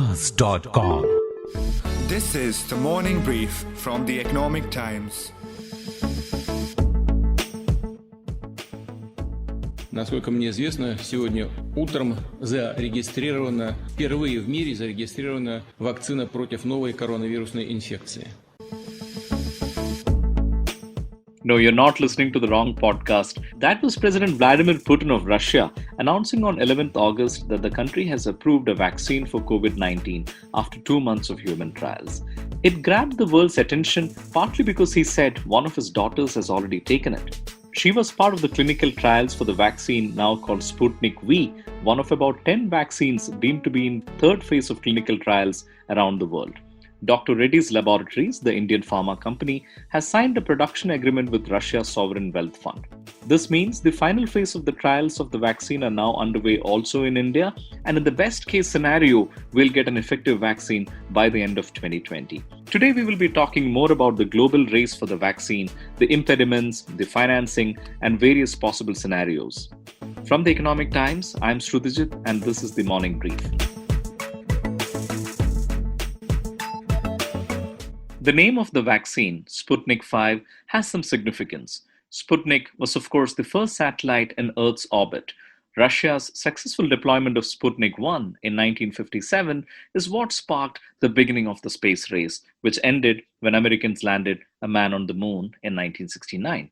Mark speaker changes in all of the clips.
Speaker 1: theeconomictimes.com.
Speaker 2: This is the morning brief from the Economic Times.
Speaker 3: Насколько мне известно, сегодня утром впервые в мире зарегистрирована вакцина против новой коронавирусной инфекции.
Speaker 4: No, you're not listening to the wrong podcast. That was President Vladimir Putin of Russia announcing on 11th August that the country has approved a vaccine for COVID-19 after 2 months of human trials. It grabbed the world's attention partly because he said one of his daughters has already taken it. She was part of the clinical trials for the vaccine now called Sputnik V, one of about 10 vaccines deemed to be in third phase of clinical trials around the world. Dr. Reddy's Laboratories, the Indian pharma company, has signed a production agreement with Russia's Sovereign Wealth Fund. This means the final phase of the trials of the vaccine are now underway also in India, and in the best case scenario, we'll get an effective vaccine by the end of 2020. Today, we will be talking more about the global race for the vaccine, the impediments, the financing, and various possible scenarios. From the Economic Times, I'm Shrutijit, and this is the Morning Brief. The name of the vaccine, Sputnik V, has some significance. Sputnik was, of course, the first satellite in Earth's orbit. Russia's successful deployment of Sputnik I in 1957 is what sparked the beginning of the space race, which ended when Americans landed a man on the moon in 1969.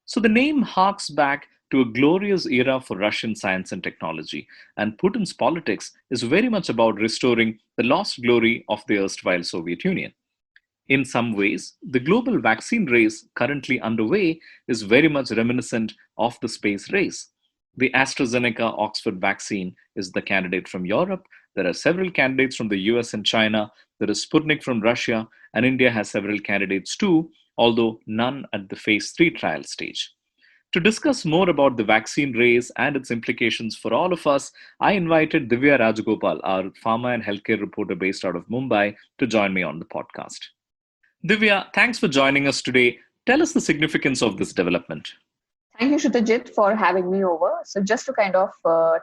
Speaker 4: So the name harks back to a glorious era for Russian science and technology, and Putin's politics is very much about restoring the lost glory of the erstwhile Soviet Union. In some ways, the global vaccine race currently underway is very much reminiscent of the space race. The AstraZeneca Oxford vaccine is the candidate from Europe. There are several candidates from the US and China. There is Sputnik from Russia, and India has several candidates too, although none at the phase 3 trial stage. To discuss more about the vaccine race and its implications for all of us, I invited Divya Rajagopal, our pharma and healthcare reporter based out of Mumbai, to join me on the podcast. Divya, thanks for joining us today. Tell us the significance of this development.
Speaker 5: Thank you, Shrutijit, for having me over. So just to kind of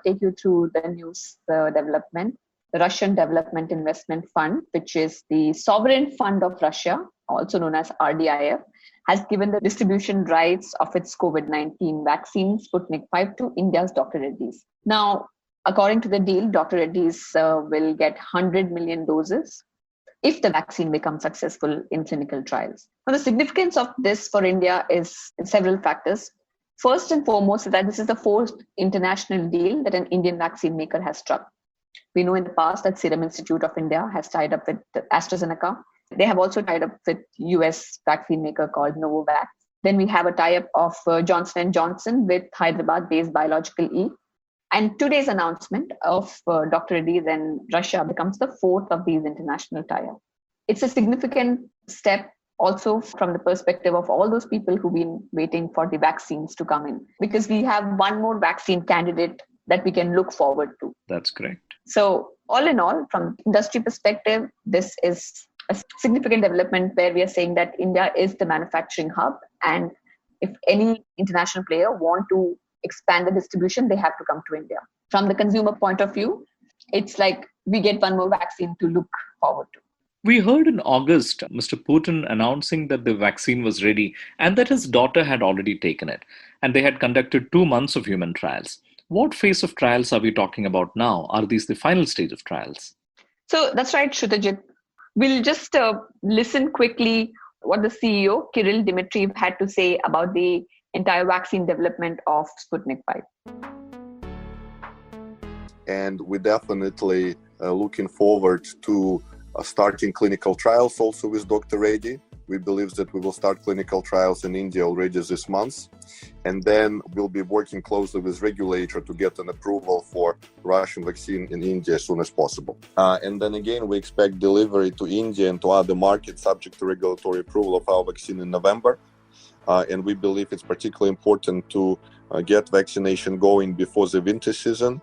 Speaker 5: take you through the news development, the Russian Development Investment Fund, which is the sovereign fund of Russia, also known as RDIF, has given the distribution rights of its COVID-19 vaccine, Sputnik V, to India's Dr. Reddy's. Now, according to the deal, Dr. Reddy's will get 100 million doses if the vaccine becomes successful in clinical trials. Now, the significance of this for India is several factors. First and foremost is that this is the fourth international deal that an Indian vaccine maker has struck. We know in the past that Serum Institute of India has tied up with AstraZeneca. They have also tied up with US vaccine maker called Novavax. Then we have a tie-up of Johnson & Johnson with Hyderabad-based Biological E. And today's announcement of Dr. Reddy's and Russia becomes the fourth of these international tie-ups. It's a significant step also from the perspective of all those people who've been waiting for the vaccines to come in, because we have one more vaccine candidate that we can look forward to.
Speaker 4: That's correct.
Speaker 5: So all in all, from industry perspective, this is a significant development where we are saying that India is the manufacturing hub. And if any international player want to expand the distribution, they have to come to India. From the consumer point of view, it's like we get one more vaccine to look forward to.
Speaker 4: We heard in August Mr. Putin announcing that the vaccine was ready and that his daughter had already taken it, and they had conducted 2 months of human trials. What phase of trials are we talking about now? Are these the final stage of trials?
Speaker 5: So that's right, Shrutijit. We'll just listen quickly what the CEO, Kirill Dmitriev, had to say about the entire vaccine development of Sputnik V.
Speaker 6: And we're definitely looking forward to starting clinical trials also with Dr. Reddy. We believe that we will start clinical trials in India already this month. And then we'll be working closely with regulator to get an approval for Russian vaccine in India as soon as possible. And then again, we expect delivery to India and to other markets subject to regulatory approval of our vaccine in November. And we believe it's particularly important to get vaccination going before the winter season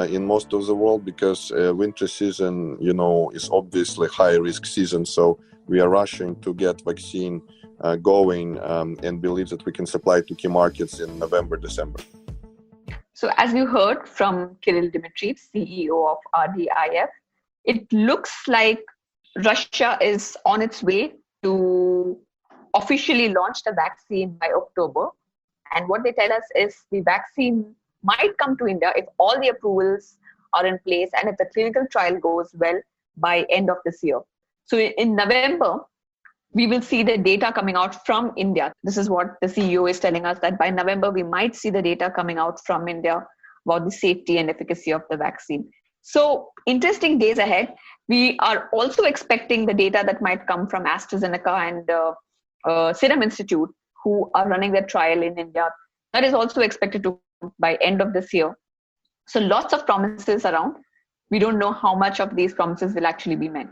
Speaker 6: in most of the world, because winter season, is obviously high risk season. So we are rushing to get vaccine going and believe that we can supply to key markets in November, December.
Speaker 5: So as you heard from Kirill Dmitriev, CEO of RDIF, it looks like Russia is on its way to officially launch the vaccine by October. And what they tell us is the vaccine might come to India if all the approvals are in place and if the clinical trial goes well by end of this year. So in November, we will see the data coming out from India. This is what the CEO is telling us, that by November, we might see the data coming out from India about the safety and efficacy of the vaccine. So interesting days ahead. We are also expecting the data that might come from AstraZeneca and Serum Institute, who are running their trial in India. That is also expected to by end of this year. So lots of promises around. We don't know how much of these promises will actually be met.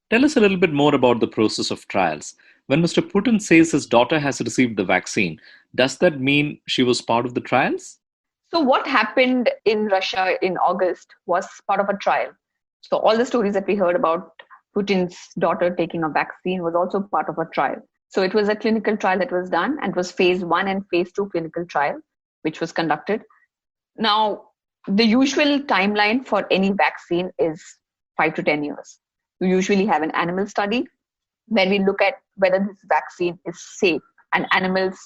Speaker 4: Tell us a little bit more about the process of trials. When Mr. Putin says his daughter has received the vaccine, does that mean she was part of the trials?
Speaker 5: So what happened in Russia in August was part of a trial. So all the stories that we heard about Putin's daughter taking a vaccine was also part of a trial. So it was a clinical trial that was done, and it was phase 1 and phase 2 clinical trial, which was conducted. Now, the usual timeline for any vaccine is 5 to 10 years. We usually have an animal study where we look at whether this vaccine is safe, and animals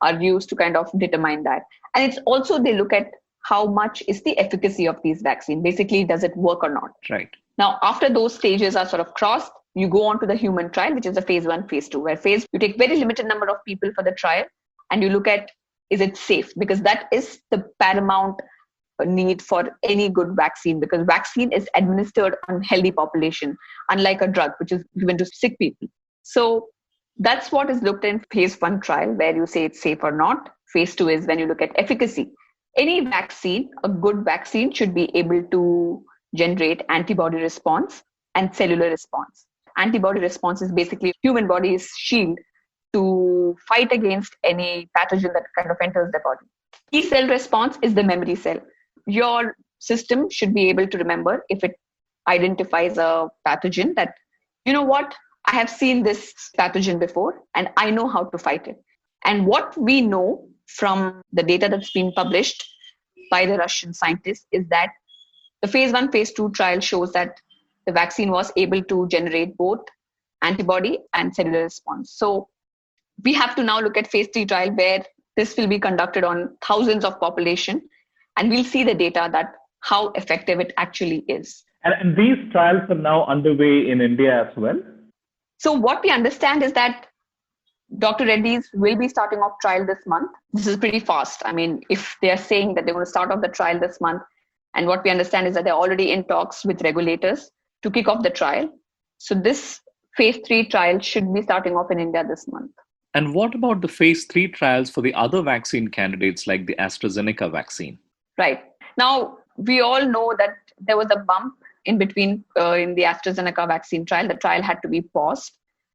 Speaker 5: are used to kind of determine that. And it's also, they look at how much is the efficacy of these vaccines. Basically, does it work or not?
Speaker 4: Right.
Speaker 5: Now, after those stages are sort of crossed, you go on to the human trial, which is a phase 1, phase 2, where you take very limited number of people for the trial and you look at, is it safe? Because that is the paramount need for any good vaccine, because vaccine is administered on healthy population, unlike a drug, which is given to sick people. So that's what is looked in phase 1 trial, where you say it's safe or not. Phase 2 is when you look at efficacy. Any vaccine, a good vaccine, should be able to generate antibody response and cellular response. Antibody response is basically human body's shield to fight against any pathogen that kind of enters the body. T cell response is the memory cell. Your system should be able to remember if it identifies a pathogen that, you know what, I have seen this pathogen before and I know how to fight it. And what we know from the data that's been published by the Russian scientists is that the phase 1, phase 2 trial shows that the vaccine was able to generate both antibody and cellular response. So we have to now look at phase 3 trial, where this will be conducted on thousands of population, and we'll see the data that how effective it actually is.
Speaker 1: And these trials are now underway in India as well?
Speaker 5: So what we understand is that Dr. Reddy's will be starting off trial this month. This is pretty fast. I mean, if they are saying that they're going to start off the trial this month, and what we understand is that they're already in talks with regulators to kick off the trial. So this phase 3 trial should be starting off in India this month.
Speaker 4: And what about the phase 3 trials for the other vaccine candidates like the AstraZeneca vaccine?
Speaker 5: Right. Now, we all know that there was a bump in between in the AstraZeneca vaccine trial. The trial had to be paused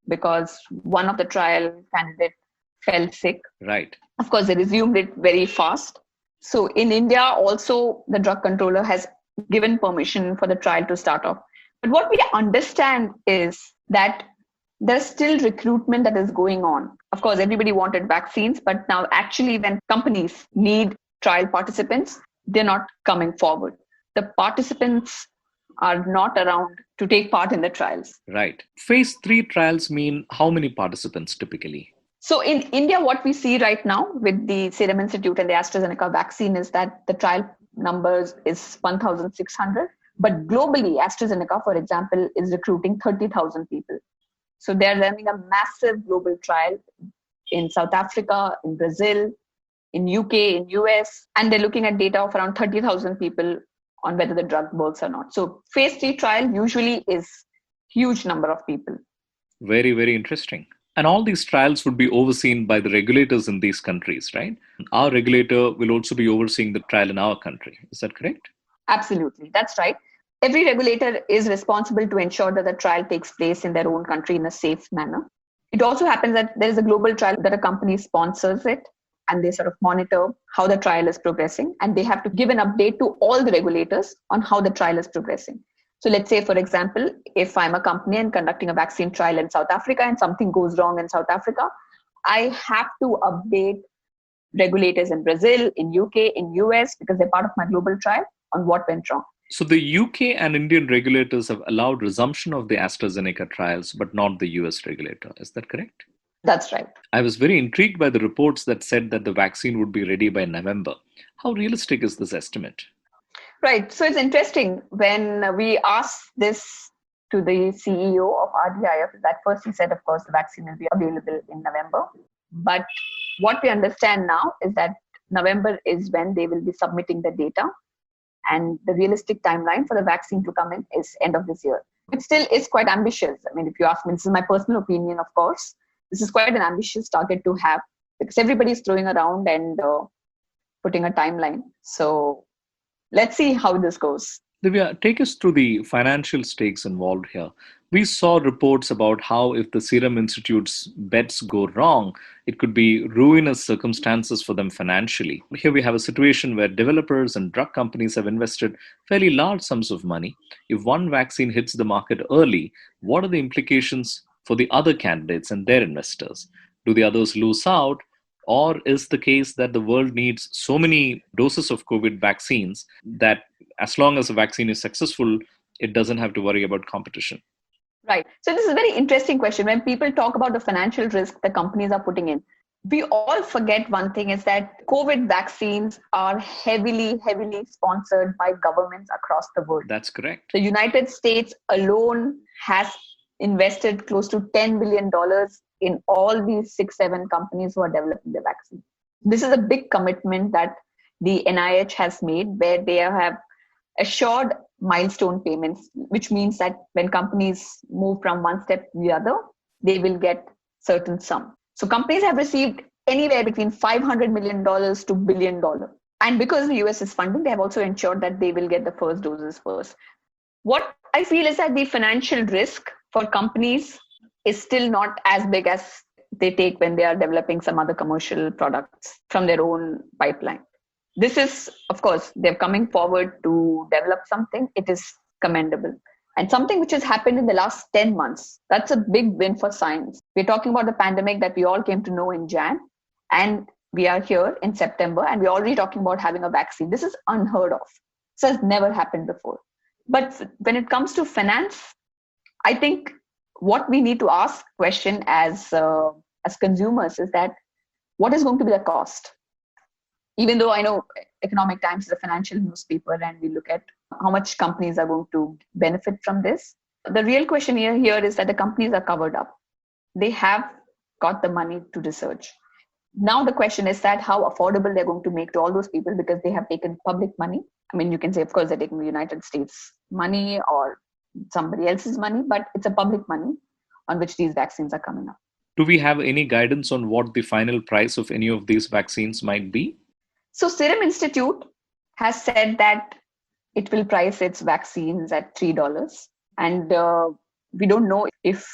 Speaker 5: because one of the trial candidates fell sick.
Speaker 4: Right.
Speaker 5: Of course, they resumed it very fast. So in India, also, the drug controller has given permission for the trial to start off. But what we understand is that there's still recruitment that is going on. Of course, everybody wanted vaccines, but now actually when companies need trial participants, they're not coming forward. The participants are not around to take part in the trials.
Speaker 4: Right. Phase 3 trials mean how many participants typically?
Speaker 5: So in India, what we see right now with the Serum Institute and the AstraZeneca vaccine is that the trial numbers is 1,600. But globally, AstraZeneca, for example, is recruiting 30,000 people. So they're running a massive global trial in South Africa, in Brazil, in UK, in US, and they're looking at data of around 30,000 people on whether the drug works or not. So phase 3 trial usually is huge number of people.
Speaker 4: Very, very interesting. And all these trials would be overseen by the regulators in these countries, right? Our regulator will also be overseeing the trial in our country. Is that correct?
Speaker 5: Absolutely. That's right. Every regulator is responsible to ensure that the trial takes place in their own country in a safe manner. It also happens that there is a global trial that a company sponsors it, and they sort of monitor how the trial is progressing, and they have to give an update to all the regulators on how the trial is progressing. So let's say, for example, if I'm a company and conducting a vaccine trial in South Africa and something goes wrong in South Africa, I have to update regulators in Brazil, in UK, in US, because they're part of my global trial, on what went wrong.
Speaker 4: So the UK and Indian regulators have allowed resumption of the AstraZeneca trials, but not the US regulator. Is that correct?
Speaker 5: That's right.
Speaker 4: I was very intrigued by the reports that said that the vaccine would be ready by November. How realistic is this estimate?
Speaker 5: Right. So it's interesting when we asked this to the CEO of RDIF, that first he said, of course, the vaccine will be available in November. But what we understand now is that November is when they will be submitting the data. And the realistic timeline for the vaccine to come in is end of this year. It still is quite ambitious. I mean, if you ask me, this is my personal opinion, of course. This is quite an ambitious target to have because everybody's throwing around and putting a timeline. So let's see how this goes.
Speaker 4: Divya, take us through the financial stakes involved here. We saw reports about how if the Serum Institute's bets go wrong, it could be ruinous circumstances for them financially. Here we have a situation where developers and drug companies have invested fairly large sums of money. If one vaccine hits the market early, what are the implications for the other candidates and their investors? Do the others lose out? Or is the case that the world needs so many doses of COVID vaccines that as long as a vaccine is successful, it doesn't have to worry about competition?
Speaker 5: Right. So this is a very interesting question. When people talk about the financial risk the companies are putting in, we all forget one thing is that COVID vaccines are heavily sponsored by governments across the world.
Speaker 4: That's correct.
Speaker 5: The United States alone has invested close to $10 billion in all these 6-7 companies who are developing the vaccine. This is a big commitment that the NIH has made where they have assured milestone payments, which means that when companies move from one step to the other, they will get certain sum. So companies have received anywhere between $500 million to $1 billion. And because the US is funding, they have also ensured that they will get the first doses first. What I feel is that the financial risk for companies is still not as big as they take when they are developing some other commercial products from their own pipeline. This is, of course, they're coming forward to develop something. It is commendable. And something which has happened in the last 10 months, that's a big win for science. We're talking about the pandemic that we all came to know in Jan, and we are here in September, and we're already talking about having a vaccine. This is unheard of. This has never happened before. But when it comes to finance, I think what we need to ask question as consumers is that what is going to be the cost? Even though I know Economic Times is a financial newspaper and we look at how much companies are going to benefit from this, the real question here is that the companies are covered up. They have got the money to research. Now the question is that how affordable they're going to make to all those people because they have taken public money. I mean, you can say, of course, they're taking the United States money or somebody else's money, but it's a public money on which these vaccines are coming up.
Speaker 4: Do we have any guidance on what the final price of any of these vaccines might be?
Speaker 5: So Serum Institute has said that it will price its vaccines at $3. And we don't know if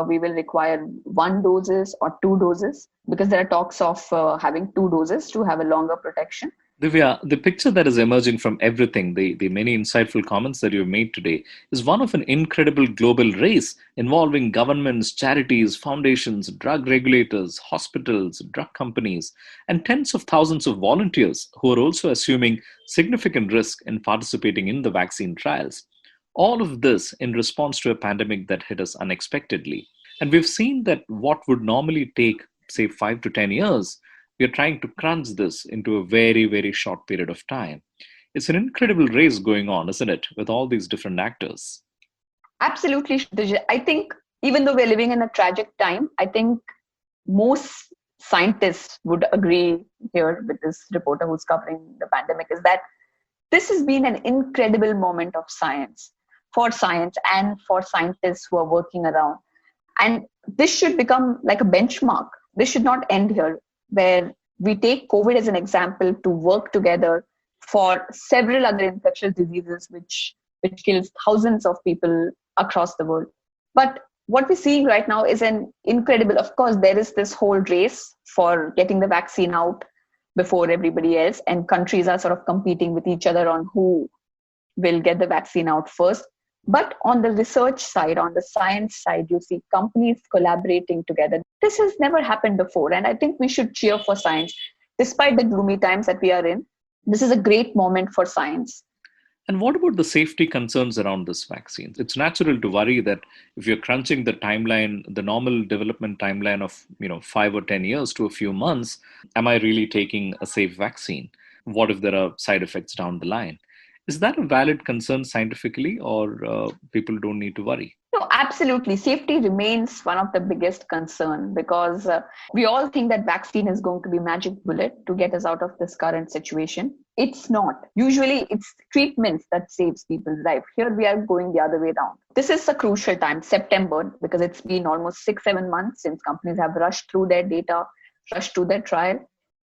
Speaker 5: we will require 1 doses or 2 doses because there are talks of having 2 doses to have a longer protection.
Speaker 4: Divya, the picture that is emerging from everything, the many insightful comments that you've made today, is one of an incredible global race involving governments, charities, foundations, drug regulators, hospitals, drug companies, and tens of thousands of volunteers who are also assuming significant risk in participating in the vaccine trials. All of this in response to a pandemic that hit us unexpectedly. And we've seen that what would normally take, say, 5 to 10 years, we are trying to crunch this into a very, very short period of time. It's an incredible race going on, isn't it, with all these different actors?
Speaker 5: Absolutely. I think even though we're living in a tragic time, I think most scientists would agree here with this reporter who's covering the pandemic is that this has been an incredible moment of science for science and for scientists who are working around. And this should become like a benchmark. This should not end here, where we take COVID as an example to work together for several other infectious diseases which kills thousands of people across the world. But what we're seeing right now is an incredible, of course, there is this whole race for getting the vaccine out before everybody else, and countries are sort of competing with each other on who will get the vaccine out first. But on the research side, on the science side, you see companies collaborating together. This has never happened before. And I think we should cheer for science. Despite the gloomy times that we are in, this is a great moment for science.
Speaker 4: And what about the safety concerns around this vaccine? It's natural to worry that if you're crunching the timeline, the normal development timeline of 5 or 10 years to a few months, am I really taking a safe vaccine? What if there are side effects down the line? Is that a valid concern scientifically, or people don't need to worry?
Speaker 5: No, absolutely. Safety remains one of the biggest concern because we all think that vaccine is going to be magic bullet to get us out of this current situation. It's not. Usually it's treatments that saves people's life. Here we are going the other way around. This is a crucial time, September, because it's been almost 6-7 months since companies have rushed through their data, rushed through their trial.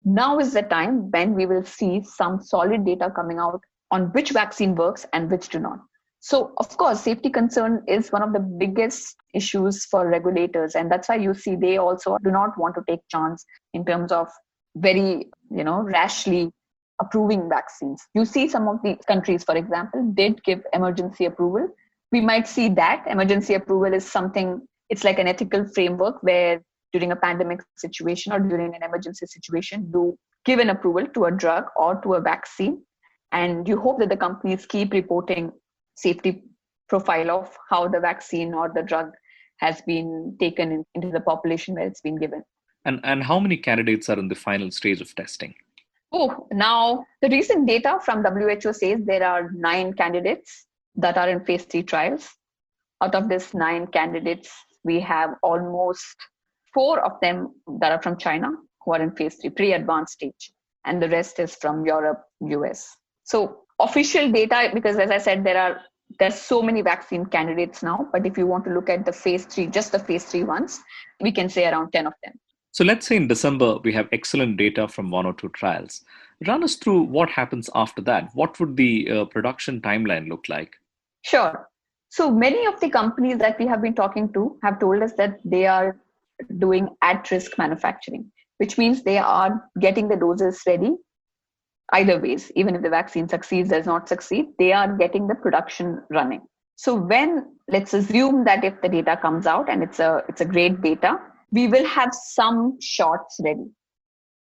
Speaker 5: Now is the time when we will see some solid data coming out on which vaccine works and which do not. So, of course, safety concern is one of the biggest issues for regulators. And that's why you see they also do not want to take chance in terms of very, rashly approving vaccines. You see some of the countries, for example, did give emergency approval. We might see that emergency approval is something, it's like an ethical framework where during a pandemic situation or during an emergency situation, you give an approval to a drug or to a vaccine. And you hope that the companies keep reporting safety profile of how the vaccine or the drug has been taken into the population where it's been given.
Speaker 4: And how many candidates are in the final stage of testing?
Speaker 5: Oh, now the recent data from WHO says there are 9 candidates that are in phase 3 trials. Out of these 9 candidates, we have almost 4 of them that are from China who are in phase 3, pre-advanced stage. And the rest is from Europe, US. So official data, because as I said, there's so many vaccine candidates now, but if you want to look at the phase 3, just the phase 3 ones, we can say around 10 of them.
Speaker 4: So let's say in December, we have excellent data from 1 or 2 trials. Run us through what happens after that. What would the production timeline look like?
Speaker 5: Sure. So many of the companies that we have been talking to have told us that they are doing at-risk manufacturing, which means they are getting the doses ready. Either ways, even if the vaccine succeeds, does not succeed, they are getting the production running. So let's assume that if the data comes out and it's a great data, we will have some shots ready.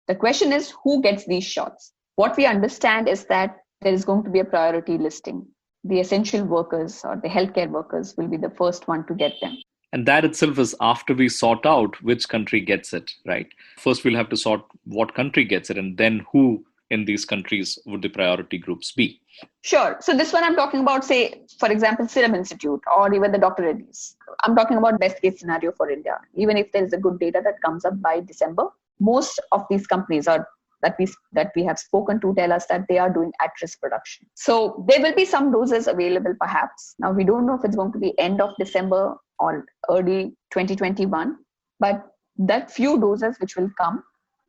Speaker 5: The question is, who gets these shots? What we understand is that there is going to be a priority listing. The essential workers or the healthcare workers will be the first one to get them.
Speaker 4: And that itself is after we sort out which country gets it, right? First, we'll have to sort what country gets it, and then who in these countries would the priority groups be?
Speaker 5: Sure. So this one I'm talking about, say, for example, Serum Institute or even the Dr. Reddy's. I'm talking about best case scenario for India. Even if there is a good data that comes up by December, most of these companies that we have spoken to tell us that they are doing at-risk production. So there will be some doses available perhaps. Now, we don't know if it's going to be end of December or early 2021, but that few doses which will come,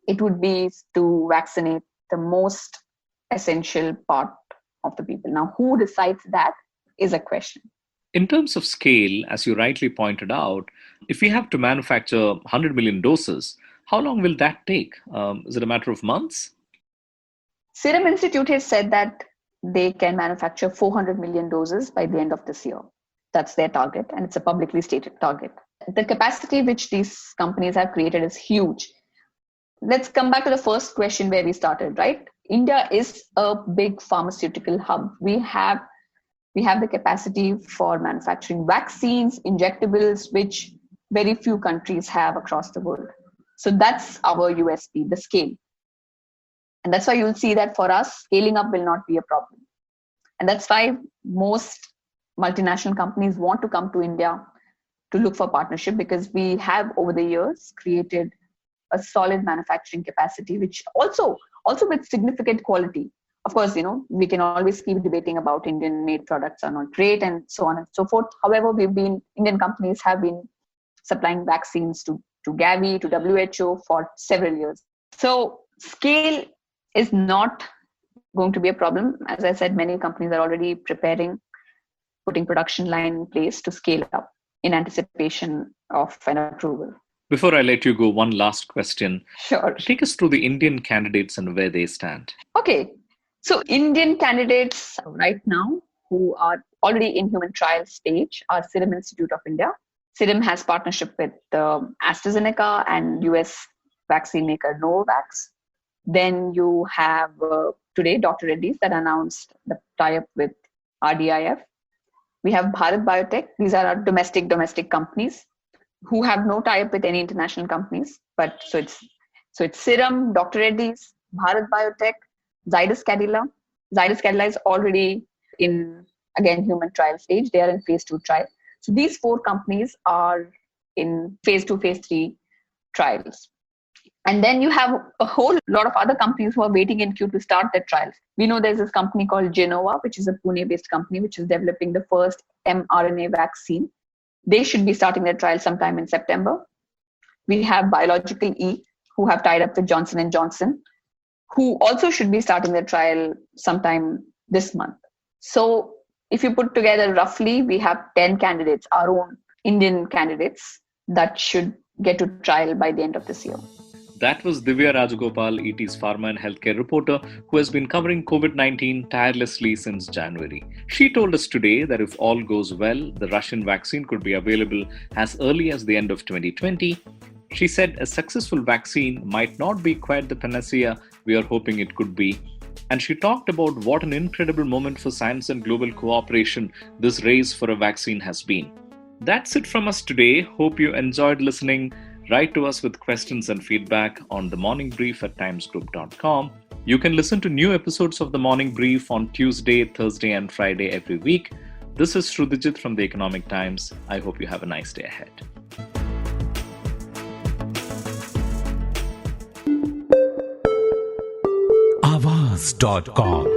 Speaker 5: it would be to vaccinate the most essential part of the people. Now, who decides that is a question.
Speaker 4: In terms of scale, as you rightly pointed out, if we have to manufacture 100 million doses, how long will that take? Is it a matter of months?
Speaker 5: Serum Institute has said that they can manufacture 400 million doses by the end of this year. That's their target, and it's a publicly stated target. The capacity which these companies have created is huge. Let's come back to the first question where we started, right? India is a big pharmaceutical hub. We have the capacity for manufacturing vaccines, injectables, which very few countries have across the world. So that's our USP, the scale. And that's why you'll see that for us, scaling up will not be a problem. And that's why most multinational companies want to come to India to look for partnership, because we have over the years created a solid manufacturing capacity, which also with significant quality. Of course, we can always keep debating about Indian made products are not great and so on and so forth. However, Indian companies have been supplying vaccines to Gavi, to WHO for several years. So scale is not going to be a problem. As I said, many companies are already putting production line in place to scale up in anticipation of an approval.
Speaker 4: Before I let you go, one last question.
Speaker 5: Sure.
Speaker 4: Take us through the Indian candidates and where they stand.
Speaker 5: Okay. So Indian candidates right now who are already in human trial stage are Serum Institute of India. Serum has partnership with AstraZeneca and US vaccine maker Novavax. Then you have today Dr. Reddy's that announced the tie-up with RDIF. We have Bharat Biotech. These are our domestic companies who have no tie-up with any international companies. But so it's Serum, Dr. Reddy's, Bharat Biotech, Zydus Cadila. Zydus Cadila is already in, again, human trial stage. They are in phase 2 trial. So these 4 companies are in phase 2, phase 3 trials. And then you have a whole lot of other companies who are waiting in queue to start their trials. We know there's this company called Genova, which is a Pune-based company, which is developing the first mRNA vaccine. They should be starting their trial sometime in September. We have Biological E, who have tied up with Johnson & Johnson, who also should be starting their trial sometime this month. So if you put together roughly, we have 10 candidates, our own Indian candidates, that should get to trial by the end of this year.
Speaker 4: That was Divya Rajagopal, ET's pharma and healthcare reporter, who has been covering COVID-19 tirelessly since January. She told us today that if all goes well, the Russian vaccine could be available as early as the end of 2020. She said a successful vaccine might not be quite the panacea we are hoping it could be. And she talked about what an incredible moment for science and global cooperation this race for a vaccine has been. That's it from us today. Hope you enjoyed listening. Write to us with questions and feedback on themorningbrief@timesgroup.com. You can listen to new episodes of The Morning Brief on Tuesday, Thursday, and Friday every week. This is Shrudijit from The Economic Times. I hope you have a nice day ahead.
Speaker 7: Avaz.com